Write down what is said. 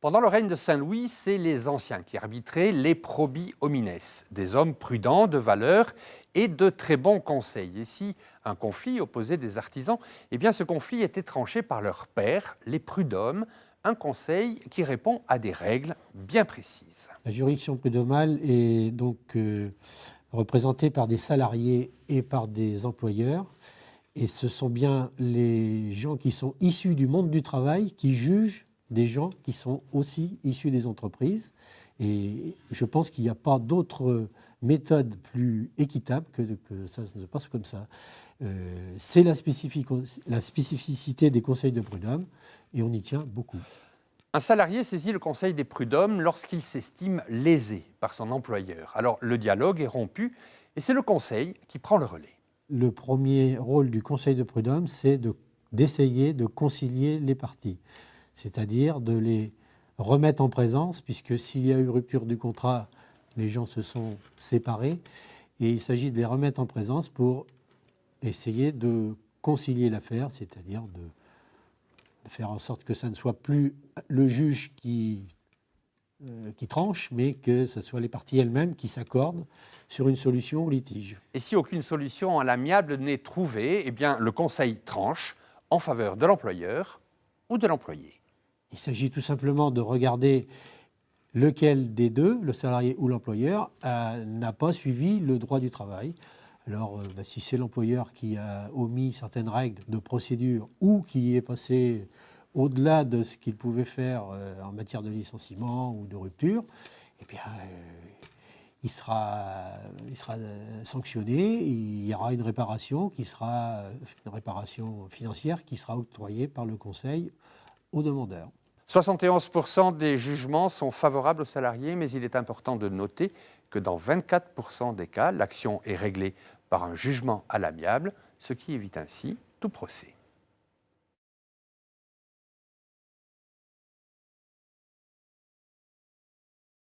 Pendant le règne de Saint-Louis, c'est les anciens qui arbitraient les probi homines, des hommes prudents, de valeur et de très bons conseils. Et si un conflit opposait des artisans, eh bien ce conflit était tranché par leur père, les prud'hommes, un conseil qui répond à des règles bien précises. La juridiction prud'homale est donc représentée par des salariés et par des employeurs. Et ce sont bien les gens qui sont issus du monde du travail qui jugent des gens qui sont aussi issus des entreprises. Et je pense qu'il n'y a pas d'autre méthode plus équitable que ça se passe comme ça. C'est la spécificité des conseils de prud'hommes et on y tient beaucoup. Un salarié saisit le conseil des prud'hommes lorsqu'il s'estime lésé par son employeur. Alors le dialogue est rompu et c'est le conseil qui prend le relais. Le premier rôle du conseil de prud'hommes, c'est d'essayer de concilier les parties, c'est-à-dire de les remettre en présence, puisque s'il y a eu rupture du contrat, les gens se sont séparés, et il s'agit de les remettre en présence pour essayer de concilier l'affaire, c'est-à-dire de faire en sorte que ça ne soit plus le juge qui tranche, mais que ce soit les parties elles-mêmes qui s'accordent sur une solution au litige. Et si aucune solution à l'amiable n'est trouvée, eh bien le conseil tranche en faveur de l'employeur ou de l'employé. Il s'agit tout simplement de regarder lequel des deux, le salarié ou l'employeur, n'a pas suivi le droit du travail. Alors, si c'est l'employeur qui a omis certaines règles de procédure ou qui est passé au-delà de ce qu'il pouvait faire en matière de licenciement ou de rupture, eh bien, il sera sanctionné, il y aura une réparation financière qui sera octroyée par le Conseil au demandeur. 71% des jugements sont favorables aux salariés, mais il est important de noter que dans 24% des cas, l'action est réglée par un jugement à l'amiable, ce qui évite ainsi tout procès.